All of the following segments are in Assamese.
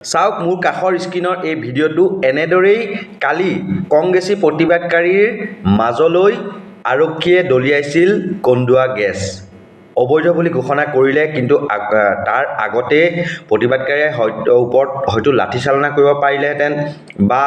চাওক মোৰ কাষৰ স্ক্ৰীনৰ এই ভিডিঅ'টো এনেদৰেই কালি কংগ্ৰেছী প্ৰতিবাদকাৰীৰ মাজলৈ আৰক্ষীয়ে দলিয়াইছিল কন্দুৱা গেছ অবৈধ বুলি ঘোষণা কৰিলে কিন্তু তাৰ আগতে প্ৰতিবাদকাৰীয়ে ওপৰত হয়তো লাঠিচালনা কৰিব পাৰিলেহেঁতেন বা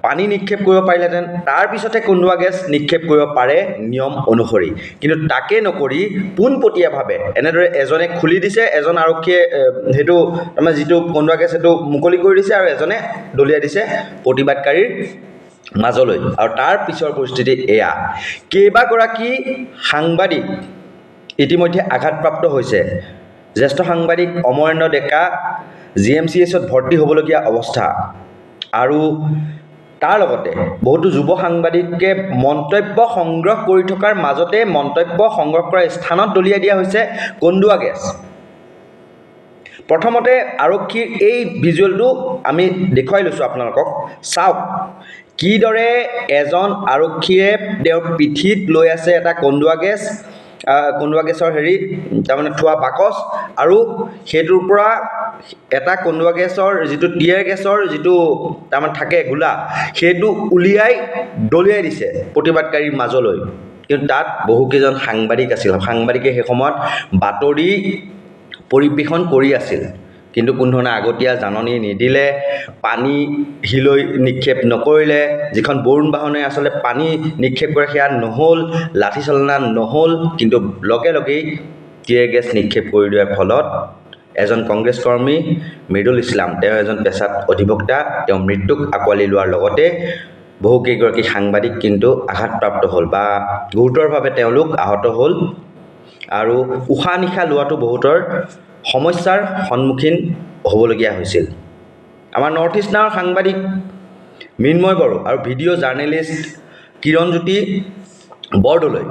পানী নিক্ষেপ কৰিব পাৰিলেহেঁতেন তাৰ পিছতে কন্দুৱা গেছ নিক্ষেপ কৰিব পাৰে নিয়ম অনুসৰি কিন্তু তাকে নকৰি পোনপটীয়াভাৱে এনেদৰে এজনে খুলি দিছে এজন আৰক্ষীয়ে হেতু মানে যিটো কন্দুৱা গেছ হেতু মুকলি কৰি দিছে আৰু এজনে দলিয়াই দিছে প্ৰতিবাদকাৰীৰ মাজলৈ আৰু তাৰ পিছৰ পৰিস্থিতি এয়া কেইবাগৰাকী সাংবাদিক ইতিমধ্যে আঘাতপ্ৰাপ্ত হৈছে জ্যেষ্ঠ সাংবাদিক অমৰেন্দ্ৰ ডেকা জিএমচিএছত ভৰ্তি হ'বলগীয়া অৱস্থা আৰু তাৰ লগতে বহুতো যুৱ সাংবাদিকে মন্তব্য সংগ্ৰহ কৰি থকাৰ মাজতে মন্তব্য সংগ্ৰহ কৰা স্থানত দলিয়াই দিয়া হৈছে কন্দুৱা গেছ প্ৰথমতে আৰক্ষীৰ এই ভিজুৱেলটো আমি দেখুৱাই লৈছোঁ আপোনালোকক চাওক কিদৰে এজন আৰক্ষীয়ে তেওঁৰ পিঠিত লৈ আছে এটা কন্দুৱা গেছৰ তাৰমানে থোৱা বাকচ আৰু সেইটোৰ পৰা এটা কন্দুৱা গেছৰ যিটো টিয়াৰ গেছৰ যিটো তাৰমানে থাকে গোলা সেইটো উলিয়াই দলিয়াই দিছে প্ৰতিবাদকাৰীৰ মাজলৈ কিন্তু তাত বহুকেইজন সাংবাদিক আছিল সাংবাদিকে সেই সময়ত বাতৰি পৰিৱেশন কৰি আছিল কিন্তু কোনো ধৰণৰ আগতীয়া জাননী নিদিলে পানী হিলৈ নিক্ষেপ নকৰিলে যিখন বৰুণ বাহনে আচলতে পানী নিক্ষেপ কৰে সেয়া নহ'ল লাঠিচালনা নহ'ল কিন্তু লগে লগেই টিয়াৰ গেছ নিক্ষেপ কৰি দিয়াৰ ফলত এজন কংগ্ৰেছ কৰ্মী মৃদুল ইছলাম তেওঁ এজন পেছাত অধিবক্তা তেওঁ মৃত্যুক আঁকোৱালি লোৱাৰ লগতে বহুকেইগৰাকী সাংবাদিক কিন্তু আঘাতপ্ৰাপ্ত হ'ল বা গুৰুতৰভাৱে তেওঁলোক আহত হ'ল আৰু উশাহ নিশাহ লোৱাটো বহুতৰ সমস্যাৰ সন্মুখীন হ'বলগীয়া হৈছিল আমাৰ নৰ্থ ইষ্ট নাওৰ সাংবাদিক মৃন্ময় বড়ো আৰু ভিডিঅ' জাৰ্নেলিষ্ট কিৰণজ্যোতি বৰদলৈ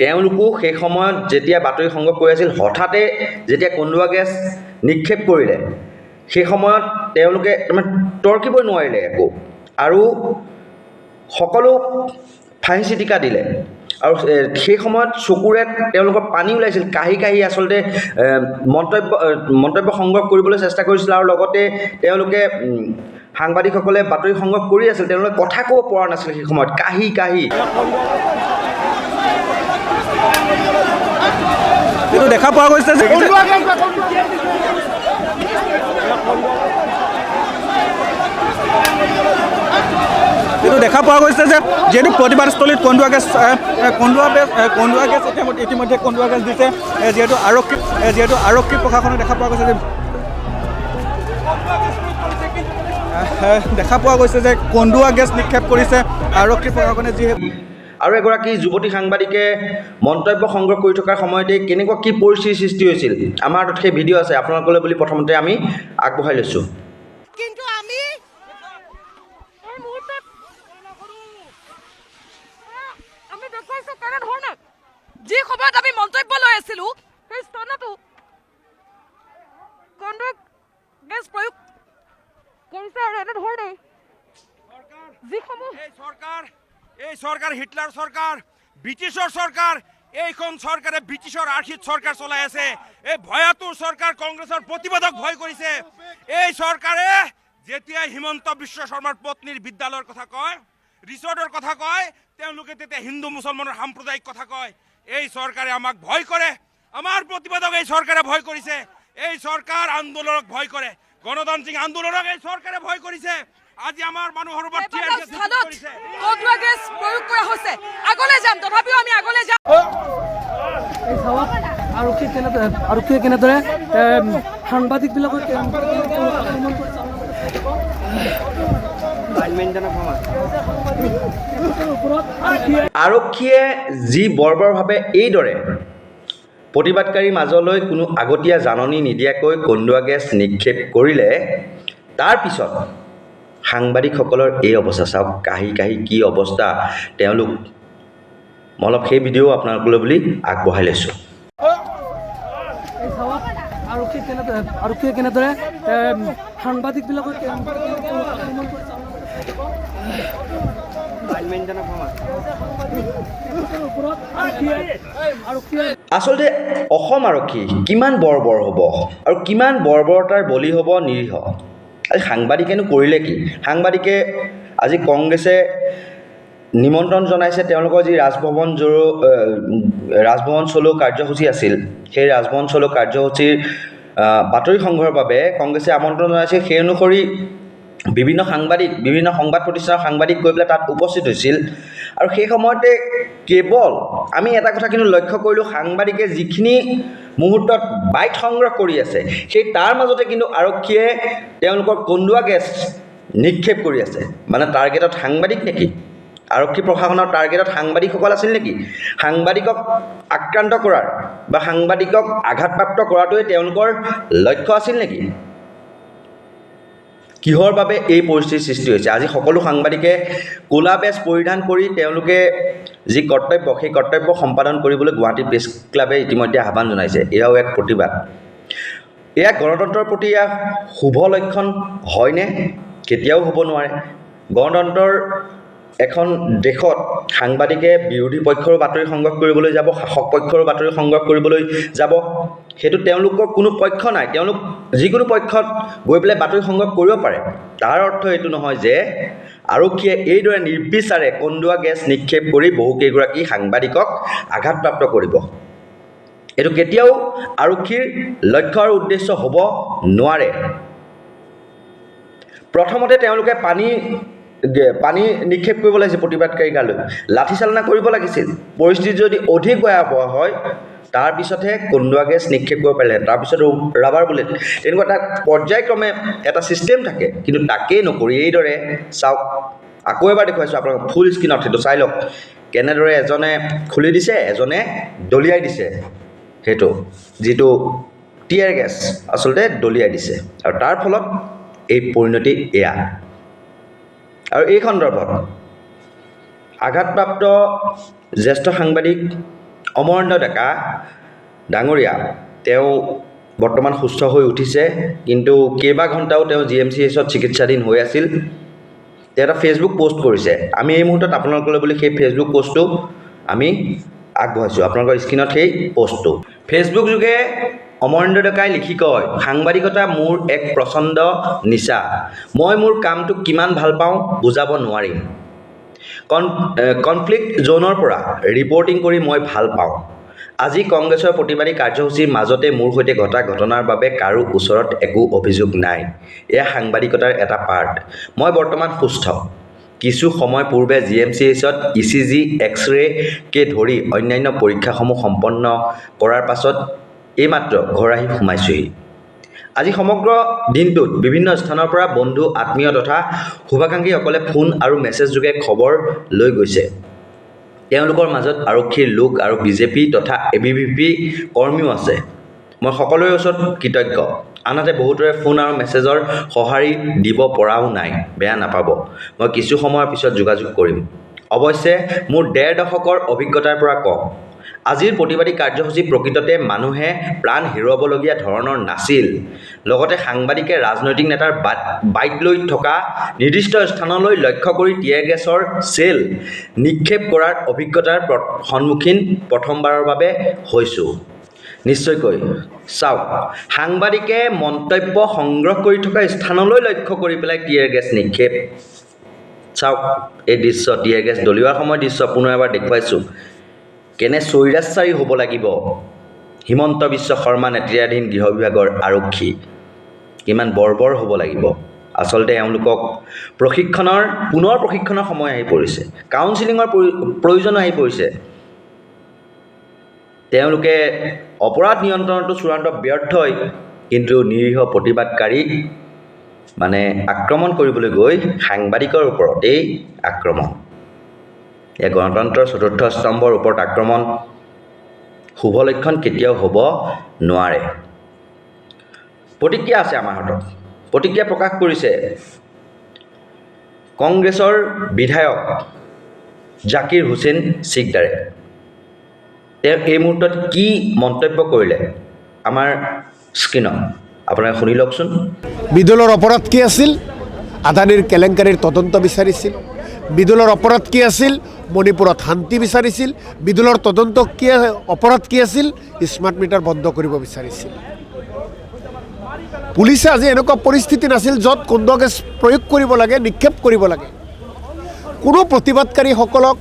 তেওঁলোকো সেই সময়ত যেতিয়া বাতৰি সংগ্ৰহ কৰি আছিল হঠাতে যেতিয়া কন্দুৱা গেছ নিক্ষেপ কৰিলে সেই সময়ত তেওঁলোকে তৰ্কিবই নোৱাৰিলে একো আৰু সকলো ফাঁহি চিটিকা দিলে আৰু সেই সময়ত চকুৰে তেওঁলোকৰ পানী ওলাইছিল কাহি কাহি আচলতে মন্তব্য সংগ্ৰহ কৰিবলৈ চেষ্টা কৰিছিল আৰু লগতে তেওঁলোকে সাংবাদিকসকলে বাতৰি সংগ্ৰহ কৰি আছিল তেওঁলোকে কথা ক'ব পৰা নাছিল সেই সময়ত কাহি কাহি এইটো দেখা পোৱা গৈছে যে এইটো দেখা পোৱা গৈছে যে যিহেতু প্ৰতিবাদস্থলীত কন্দুৱা গেছ ইতিমধ্যে কন্দুৱা গেছ দিছে যিহেতু আৰক্ষী প্ৰশাসনে দেখা পোৱা গৈছে যে কন্দুৱা গেছ নিক্ষেপ কৰিছে আৰক্ষী প্ৰশাসনে যিহেতু আৰু এগৰাকী যুৱতী সাংবাদিকে মন্তব্য সংগ্ৰহ কৰি থকাৰ সময়তে কেনেকুৱা কি পৰিস্থিতিৰ সৃষ্টি হৈছিল আমাৰ হাতত সেই ভিডিঅ' আছে আপোনালোকলৈ বুলি প্ৰথমতে আমি আগবঢ়াই লৈছোঁ কিন্তু আমি দেখুৱাইছোঁ কেনেধৰণে যি সময়ত আমি মন্তব্য লৈ আছিলোঁ সেই স্থানতো কন্দুৱা গেছ প্ৰয়োগ কৰিছে আৰু এনেধৰণে যিসমূহ এই চৰকাৰ হিটলাৰ চৰকাৰ ব্ৰিটিছৰ চৰকাৰ এইখন চৰকাৰে ব্ৰিটিছৰ আৰ্হিত চৰকাৰ চলাই আছে এই ভয়াতুৰ চৰকাৰ কংগ্ৰেছৰ প্ৰতিবাদক ভয় কৰিছে এই চৰকাৰে যেতিয়া হিমন্ত বিশ্ব শৰ্মাৰ পত্নীৰ বিদ্যালয়ৰ কথা কয় ৰিচৰ্টৰ কথা কয় তেওঁলোকে তেতিয়া হিন্দু মুছলমানৰ সাম্প্ৰদায়িক কথা কয় এই চৰকাৰে আমাক ভয় কৰে আমাৰ প্ৰতিবাদক এই চৰকাৰে ভয় কৰিছে এই চৰকাৰ আন্দোলনক ভয় কৰে গণতান্ত্ৰিক আন্দোলনক এই চৰকাৰে ভয় কৰিছে আজি আমাৰ মানুহৰ ওপৰত কন্দুৱা গেছ প্ৰয়োগ কৰা হৈছে আগলৈ যাম তথাপিও আমি আগলৈ যাম আৰক্ষীয়ে কেনেদৰে সাংবাদিকবিলাকক আৰক্ষীয়ে যি বৰ্বৰভাৱে এইদৰে প্ৰতিবাদকাৰীৰ মাজলৈ কোনো আগতীয়া জাননী নিদিয়াকৈ কন্দুৱা গেছ নিক্ষেপ কৰিলে তাৰ পিছত সাংবাদিকসকলৰ এই অৱস্থা চাওক কাহি কাহি কি অৱস্থা তেওঁলোক মই অলপ সেই ভিডিঅ' আপোনালোকলৈ বুলি আগবঢ়াই লৈছোঁ আৰক্ষীয়ে কেনেদৰে সাংবাদিকবিলাকক আচলতে অসম আৰক্ষী কিমান বৰ্বৰ হ'ব আৰু কিমান বৰ্বৰতাৰ বলি হ'ব নিৰীহ আজি সাংবাদিকেনো কৰিলে কি? সাংবাদিকে আজি কংগ্ৰেছে নিমন্ত্ৰণ জনাইছে তেওঁলোকৰ যি ৰাজভৱন চলো কাৰ্যসূচী আছিল, সেই ৰাজভৱন চলো কাৰ্যসূচীৰ বাতৰি সংগ্ৰহৰ বাবে কংগ্ৰেছে আমন্ত্ৰণ জনাইছে। সেই অনুসৰি বিভিন্ন সংবাদ প্ৰতিষ্ঠানৰ সাংবাদিক গৈ পেলাই তাত উপস্থিত হৈছিল। আৰু সেই সময়তে কেৱল আমি এটা কথা কিন্তু লক্ষ্য কৰিলোঁ, সাংবাদিকে যিখিনি মুহূৰ্তত বাইট সংগ্ৰহ কৰি আছে সেই তাৰ মাজতে কিন্তু আৰক্ষীয়ে তেওঁলোকৰ কন্দুৱা গেছ নিক্ষেপ কৰি আছে। মানে টাৰ্গেটত সাংবাদিক নেকি? আৰক্ষী প্ৰশাসনৰ টাৰ্গেটত সাংবাদিকসকল আছিল নেকি? সাংবাদিকক আক্ৰান্ত কৰাৰ বা সাংবাদিকক আঘাতপ্ৰাপ্ত কৰাটোৱে তেওঁলোকৰ লক্ষ্য আছিল নেকি? কিহৰ বাবে এই পৰিস্থিতিৰ সৃষ্টি হৈছে? আজি সকলো সাংবাদিকে ক'লা বেজ পৰিধান কৰি তেওঁলোকে যি কৰ্তব্য সেই কৰ্তব্য সম্পাদন কৰিবলৈ গুৱাহাটী প্ৰেছ ক্লাবে ইতিমধ্যে আহ্বান জনাইছে। এয়াও এক প্ৰতিবাদ। এয়া গণতন্ত্ৰৰ প্ৰতি এয়া শুভ লক্ষণ হয়নে? কেতিয়াও হ'ব নোৱাৰে। গণতন্ত্ৰৰ এখন দেশত সাংবাদিকে বিৰোধী পক্ষৰ বাতৰি সংগ্ৰহ কৰিবলৈ যাব, শাসক পক্ষৰ বাতৰি সংগ্ৰহ কৰিবলৈ যাব, সেইটো তেওঁলোকৰ কোনো পক্ষ নাই। তেওঁলোক যিকোনো পক্ষত গৈ পেলাই বাতৰি সংগ্ৰহ কৰিব পাৰে। তাৰ অৰ্থ এইটো নহয় যে আৰক্ষীয়ে এইদৰে নিৰ্বিচাৰে কন্দুৱা গেছ নিক্ষেপ কৰি বহুকেইগৰাকী সাংবাদিকক আঘাতপ্ৰাপ্ত কৰিব। এইটো কেতিয়াও আৰক্ষীৰ লক্ষ্য আৰু উদ্দেশ্য হ'ব নোৱাৰে। প্ৰথমতে তেওঁলোকে পানী নিক্ষেপ কৰিব লাগিছিল প্ৰতিবাদকাৰী গালৈ, লাঠিচালনা কৰিব লাগিছিল। পৰিস্থিতি যদি অধিক ভয়াৱহ হয় তাৰপিছতহে কন্দুৱা গেছ নিক্ষেপ কৰিব পাৰিলে, তাৰপিছত ৰাবাৰ বুলেট, তেনেকুৱা এটা পৰ্যায়ক্ৰমে এটা ছিষ্টেম থাকে। কিন্তু তাকেই নকৰি এইদৰে চাওক, আকৌ এবাৰ দেখুৱাইছোঁ আপোনালোকক ফুল স্ক্ৰীণত, সেইটো চাই লওক কেনেদৰে এজনে খুলি দিছে, এজনে দলিয়াই দিছে। সেইটো যিটো টিয়াৰ গেছ আচলতে দলিয়াই দিছে, আৰু তাৰ ফলত এই পৰিণতি এয়া। আৰু এই সন্দৰ্ভত আঘাতপ্ৰাপ্ত জ্যেষ্ঠ সাংবাদিক অমৰেন্দ্ৰ ডেকা ডাঙৰীয়া, তেওঁ বৰ্তমান সুস্থ হৈ উঠিছে, কিন্তু কেইবা ঘণ্টাও তেওঁ GMCHত চিকিৎসাধীন হৈ আছিল। তেওঁ এটা ফেচবুক পষ্ট কৰিছে। আমি এই মুহূৰ্তত আপোনালোকলৈ বুলি সেই ফেচবুক পষ্টটো আমি আগবঢ়াইছোঁ, আপোনালোকৰ স্ক্ৰীণত সেই পষ্টটো। ফেচবুক যোগে অমৰেন্দ্ৰ ডেকাই লিখি কয়, সাংবাদিকতা মোৰ এক প্ৰচণ্ড নিচা। মই মোৰ কামটোক কিমান ভাল পাওঁ বুজাব নোৱাৰিম। কনফ্লিক্ট জ'নৰ পৰা ৰিপৰ্টিং কৰি মই ভাল পাওঁ। আজি কংগ্ৰেছৰ প্ৰতিবাদী কাৰ্যসূচীৰ মাজতে মোৰ সৈতে ঘটা ঘটনাৰ বাবে কাৰো ওচৰত একো অভিযোগ নাই। এয়া সাংবাদিকতাৰ এটা পাৰ্ট। মই বৰ্তমান সুস্থ। কিছু সময় পূৰ্বে GMCHত ECG, এক্স-ৰেকে ধৰি অন্যান্য পৰীক্ষাসমূহ সম্পন্ন কৰাৰ পাছত এইমাত্ৰ ঘৰ আহি সোমাইছোহি। আজি সমগ্ৰ দিনটোত বিভিন্ন স্থানৰ পৰা বন্ধু, আত্মীয় তথা শুভাকাংক্ষীসকলে ফোন আৰু মেছেজ যোগে খবৰ লৈ গৈছে। তেওঁলোকৰ মাজত আৰক্ষীৰ লোক আৰু BJP তথা ABVP কৰ্মীও আছে। মই সকলোৰে ওচৰত কৃতজ্ঞ। আনহাতে বহুতৰে ফোন আৰু মেছেজৰ সঁহাৰি দিব পৰাও নাই, বেয়া নাপাব। মই কিছু সময়ৰ পিছত যোগাযোগ কৰিম। অৱশ্যে মোৰ ১.৫ দশকৰ অভিজ্ঞতাৰ পৰা কওঁ, আজিৰ প্ৰতিবাদী কাৰ্যসূচী প্ৰকৃততে মানুহে প্ৰাণ হেৰুৱাবলগীয়া ধৰণৰ নাছিল। লগতে সাংবাদিকে ৰাজনৈতিক নেতাৰ বাইট লৈ থকা নিৰ্দিষ্ট স্থানলৈ লক্ষ্য কৰি টিয়াৰ গেছৰ চেল নিক্ষেপ কৰাৰ অভিজ্ঞতাৰ সন্মুখীন প্ৰথমবাৰৰ বাবে হৈছোঁ। নিশ্চয়কৈ চাওক, সাংবাদিকে মন্তব্য সংগ্ৰহ কৰি থকা স্থানলৈ লক্ষ্য কৰি পেলাই টিয়াৰ গেছ নিক্ষেপ। চাওক এই দৃশ্য, টিয়াৰ গেছ দলিওৱাৰ সময়ৰ দৃশ্য পুনৰ এবাৰ দেখুৱাইছোঁ। কেনে স্বৈৰাচাৰী হ'ব লাগিব হিমন্ত বিশ্ব শৰ্মা নেতৃত্বাধীন গৃহ বিভাগৰ আৰক্ষী, কিমান বৰ্বৰ হ'ব লাগিব। আচলতে এওঁলোকক পুনৰ প্ৰশিক্ষণৰ সময় আহি পৰিছে, কাউন্সিলিঙৰ প্ৰয়োজন আহি পৰিছে। তেওঁলোকে অপৰাধ নিয়ন্ত্ৰণতো চূড়ান্ত ব্যৰ্থই, কিন্তু নিৰীহ প্ৰতিবাদকাৰীক আক্ৰমণ কৰিবলৈ গৈ সাংবাদিকৰ ওপৰতেই আক্ৰমণ। এয়া গণতন্ত্ৰৰ চতুৰ্থ স্তম্ভৰ ওপৰত আক্ৰমণ। শুভ লক্ষণ কেতিয়াও হ'ব নোৱাৰে। প্ৰতিক্ৰিয়া আছে আমাৰ হাতত। প্ৰতিক্ৰিয়া প্ৰকাশ কৰিছে কংগ্ৰেছৰ বিধায়ক জাকিৰ হুছেইন সিকদাৰে। তেওঁ এই মুহূৰ্তত কি মন্তব্য কৰিলে আমাৰ স্ক্ৰীণত আপোনালোকে শুনি লওকচোন। বিদুলৰ অপৰাধ কি আছিল? আদানীৰ কেলেংকাৰীৰ তদন্ত বিচাৰিছিল। বিদুলৰ অপৰাধ কি আছিল? মণিপুৰত শান্তি বিচাৰিছিল। বিদুলৰ তদন্ত অপৰাধ কি আছিল? স্মাৰ্ট মিটাৰ বন্ধ কৰিব বিচাৰিছিল। পুলিচে আজি এনেকুৱা পৰিস্থিতি নাছিল য'ত কন্দুৱা গেছ প্ৰয়োগ কৰিব লাগে, নিক্ষেপ কৰিব লাগে। কোনো প্ৰতিবাদকাৰীসকলক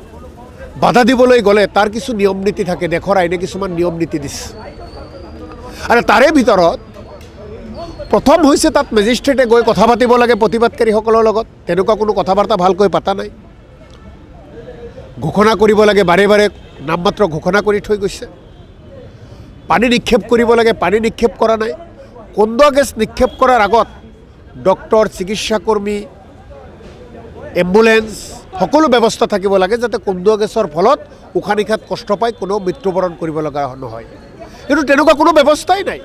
বাধা দিবলৈ গ'লে তাৰ কিছু নিয়ম নীতি থাকে, দেশৰ আইনে কিছুমান নিয়ম নীতি দিছে। আৰু তাৰে ভিতৰত প্ৰথম হৈছে তাত মেজিষ্ট্ৰেটে গৈ কথা পাতিব লাগে প্ৰতিবাদকাৰীসকলৰ লগত। তেনেকুৱা কোনো কথা বাৰ্তা ভালকৈ পতা নাই। ঘোষণা কৰিব লাগে, বাৰে বাৰে নামমাত্ৰ ঘোষণা কৰি থৈ গৈছে। পানী নিক্ষেপ কৰিব লাগে, পানী নিক্ষেপ কৰা নাই। কন্দুৱা গেছ নিক্ষেপ কৰাৰ আগত ডক্টৰ, চিকিৎসাকৰ্মী, এম্বুলেন্স সকলো ব্যৱস্থা থাকিব লাগে যাতে কন্দুৱা গেছৰ ফলত উশাহ নিশাত কষ্ট পাই কোনো মৃত্যুবৰণ কৰিব লগা নহয়। কিন্তু তেনেকুৱা কোনো ব্যৱস্থাই নাই।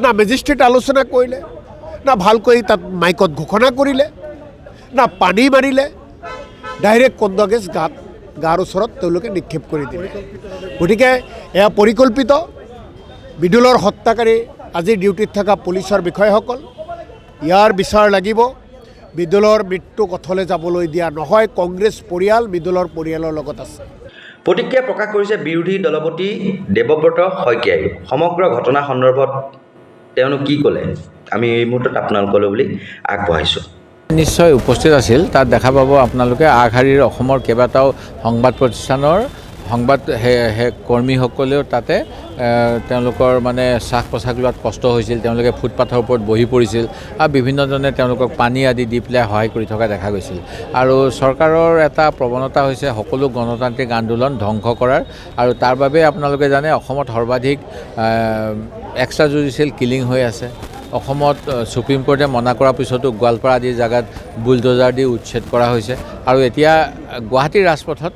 না মেজিষ্ট্ৰেট আলোচনা কৰিলে, না ভালকৈ তাত মাইকত ঘোষণা কৰিলে, না পানী মাৰিলে, ডাইৰেক্ট কন্দুৱা গেছ গাৰ ওচৰত তেওঁলোকে নিক্ষেপ কৰি দিলে। গতিকে এয়া পৰিকল্পিত। বিদুলৰ হত্যাকাৰী আজি ডিউটিত থকা পুলিচৰ বিষয়াসকল, ইয়াৰ বিচাৰ লাগিব। বিদুলৰ মৃত্যু পথলৈ যাবলৈ দিয়া নহয়। কংগ্ৰেছ পৰিয়াল বিদুলৰ পৰিয়ালৰ লগত আছে। প্ৰতিক্ৰিয়া প্ৰকাশ কৰিছে বিৰোধী দলপতি দেৱব্ৰত শইকীয়াই। সমগ্ৰ ঘটনা সন্দৰ্ভত তেওঁলোক কি ক'লে আমি এই মুহূৰ্তত আপোনালোকলৈ বুলি আগবঢ়াইছোঁ। নিশ্চয় উপস্থিত আছিল। তাত দেখা পাব আপোনালোকে আগশাৰীৰ অসমৰ কেইবাটাও সংবাদ প্ৰতিষ্ঠানৰ সংবাদ কৰ্মীসকলেও তাতে তেওঁলোকৰ মানে শ্বাস প্ৰশ্বাস লোৱাত কষ্ট হৈছিল। তেওঁলোকে ফুটপাথৰ ওপৰত বহি পৰিছিল আৰু বিভিন্নজনে তেওঁলোকক পানী আদি দি পেলাই সহায় কৰি থকা দেখা গৈছিল। আৰু চৰকাৰৰ এটা প্ৰৱণতা হৈছে সকলো গণতান্ত্ৰিক আন্দোলন ধ্বংস কৰাৰ। আৰু তাৰ বাবে আপোনালোকে জানে অসমত সৰ্বাধিক এক্সট্ৰা জুডিচিয়েল কিলিং হৈ আছে। অসমত সুপ্ৰিম কোৰ্টে মনা কৰাৰ পিছতো গোৱালপাৰা আদি জেগাত বুলডোজাৰ দি উচ্ছেদ কৰা হৈছে। আৰু এতিয়া গুৱাহাটীৰ ৰাজপথত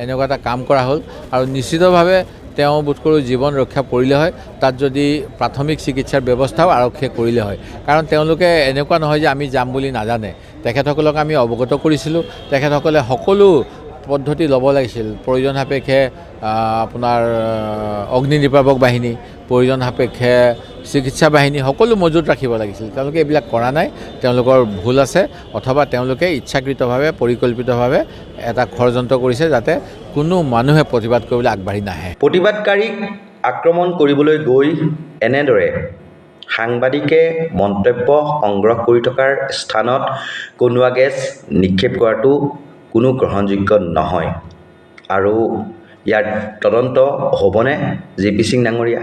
এনেকুৱা এটা কাম কৰা হ'ল। আৰু নিশ্চিতভাৱে তেওঁ বোধ কৰোঁ জীৱন ৰক্ষা কৰিলে হয়, তাত যদি প্ৰাথমিক চিকিৎসাৰ ব্যৱস্থাও আৰক্ষীয়ে কৰিলে হয়। কাৰণ তেওঁলোকে এনেকুৱা নহয় যে আমি যাম বুলি নাজানে। তেখেতসকলক আমি অৱগত কৰিছিলোঁ। তেখেতসকলে সকলো পদ্ধতি ল'ব লাগিছিল। প্ৰয়োজন সাপেক্ষে আপোনাৰ অগ্নি নিৰ্বাপক বাহিনী, প্ৰয়োজন সাপেক্ষে চিকিৎসা বাহিনী সকলো মজুত ৰাখিব লাগিছিল। তেওঁলোকে এইবিলাক কৰা নাই। তেওঁলোকৰ ভুল আছে, অথবা তেওঁলোকে ইচ্ছাকৃতভাৱে পৰিকল্পিতভাৱে এটা ষড়যন্ত্ৰ কৰিছে যাতে কোনো মানুহে প্ৰতিবাদ কৰিবলৈ আগবাঢ়ি নাহে। প্ৰতিবাদকাৰীক আক্ৰমণ কৰিবলৈ গৈ এনেদৰে সাংবাদিকে মন্তব্য সংগ্ৰহ কৰি থকাৰ স্থানত কন্দুৱা গেছ নিক্ষেপ কৰাটো কোনো গ্ৰহণযোগ্য নহয়। আৰু ইয়াৰ তদন্ত হ'বনে জে.পি. সিং ডাঙৰীয়া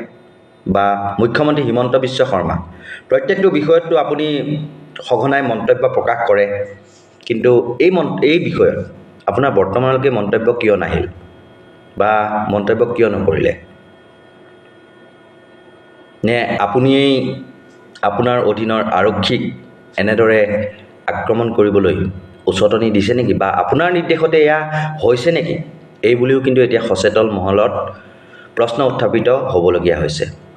বা মুখ্যমন্ত্ৰী হিমন্ত বিশ্ব শৰ্মা? প্ৰত্যেকটো বিষয়ততো আপুনি সঘনাই মন্তব্য প্ৰকাশ কৰে, কিন্তু এই বিষয়ত আপোনাৰ বৰ্তমানলৈকে মন্তব্য কিয় নাহিল বা মন্তব্য কিয় নকৰিলে? নে আপুনিয়েই আপোনাৰ অধীনৰ আৰক্ষীক এনেদৰে আক্ৰমণ কৰিবলৈ উচতনি দিছে নেকি, বা আপোনাৰ নিৰ্দেশতে এয়া হৈছে নেকি? এই বুলিও কিন্তু এতিয়া সচেতন মহলত প্ৰশ্ন উত্থাপিত হ'বলগীয়া হৈছে।